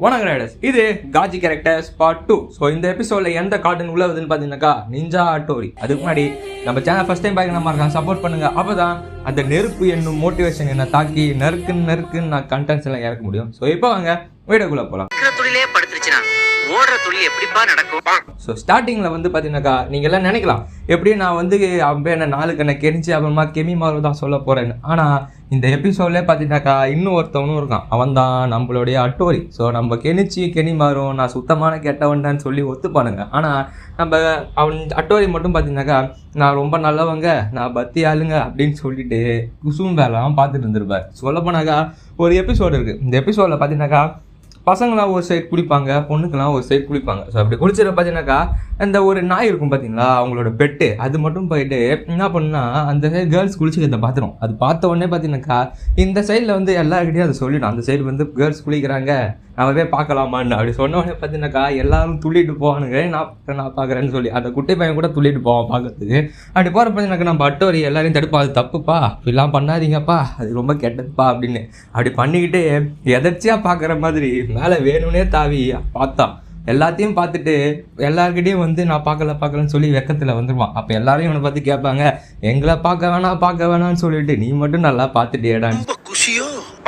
வணக்கம் ரைடர்ஸ், இது காஜி characters part 2. So இந்த எபிசோடில் எந்த கார்ட்டூன் உள்ள வருதுன்னு பார்த்தீங்கன்னாக்கா நிஞ்சா ஹட்டோரி. அதுக்கு முன்னாடி நம்ம சேனல் ஃபஸ்ட் டைம் பார்க்க நம்ம சப்போர்ட் பண்ணுங்க. அப்போ தான் அந்த நெருப்பு என்னும் மோட்டிவேஷன் என்னை தாக்கி நறுக்குன்னு நான் கண்டென்ட்ஸ் எல்லாம் இறக்க முடியும். ஸோ இப்போ வாங்க வீடியோக்குள்ளே போகலாம். ஓடுற தொழில் எப்படிப்பா நடக்கும்? ஸோ ஸ்டார்டிங்கில் வந்து பார்த்தீங்கன்னாக்கா நீங்கள் எல்லாம் நினைக்கலாம் எப்படி நான் வந்து அவன் என்ன நாளுக்கு என்ன கெரிஞ்சு அப்புறமா கெமி மாறு தான் சொல்ல போகிறேன்னு. ஆனால் இந்த எபிசோட்லேயே பார்த்தீங்கன்னாக்கா இன்னும் ஒருத்தவனும் இருக்கான், அவன் தான் நம்மளுடைய அட்டோரி. ஸோ நம்ம கெனி மாறும் நான் சுத்தமான கெட்டவன்டான்னு சொல்லி ஒத்துப்பானுங்க. ஆனால் நம்ம அவன் அட்டோரி மட்டும் பார்த்தீங்கன்னாக்கா நான் ரொம்ப நல்லவங்க, நான் பத்தி ஆளுங்க அப்படின்னு சொல்லிட்டு குசும் வேலாம் பார்த்துட்டு இருந்திருப்பார். சொல்லப்போனாக்கா ஒரு எபிசோடு இருக்குது. இந்த எபிசோடில் பார்த்தீங்கன்னாக்கா பசங்களாம் ஒரு சைடு குளிப்பாங்க, பொண்ணுக்கெல்லாம் ஒரு சைடு குளிப்பாங்க. ஸோ அப்படி குளிச்சிட பார்த்தீங்கன்னாக்கா அந்த ஒரு நாய் இருக்கும் பார்த்தீங்களா, அவங்களோட பெட்டு, அது மட்டும் போயிட்டு என்ன பண்ணுன்னா அந்த சைடு கேர்ள்ஸ் குளிச்சுக்கிறத பார்த்துரும். அது பார்த்த உடனே பார்த்தீங்கன்னாக்கா இந்த சைடில் வந்து எல்லாருக்கிட்டையும் அதை சொல்லிடும், அந்த சைடு வந்து கேர்ள்ஸ் குளிக்கிறாங்க நம்ம போய் பார்க்கலாமான்னு. அப்படி சொன்ன உடனே பார்த்தீங்கன்னாக்கா எல்லாரும் துள்ளிட்டு போவானுங்க, நான் பார்க்குறேன்னு சொல்லி அந்த குட்டி பையன் கூட துள்ளிட்டு போவான் பார்க்கறதுக்கு. அப்படி போகிற பார்த்தீங்கன்னாக்கா நம்ம அட்டோரி எல்லாரையும் தடுப்பா, அது தப்புப்பா, இப்படிலாம் பண்ணாதீங்கப்பா, அது ரொம்ப கெட்டதுப்பா அப்படின்னு. அப்படி பண்ணிக்கிட்டு எதர்ச்சியாக பார்க்குற மாதிரி மேலே வேணும்னே தாவி பார்த்தான். எல்லாத்தையும் பார்த்துட்டு எல்லாருக்கிட்டையும் வந்து நான் பார்க்கலன்னு சொல்லி வெக்கத்தில் வந்துடுவான். அப்போ எல்லாரையும் இவனை பார்த்து கேட்பாங்க, எங்களை பார்க்க வேணான்னு சொல்லிட்டு நீ மட்டும் நல்லா பார்த்துட்டேடான்னு.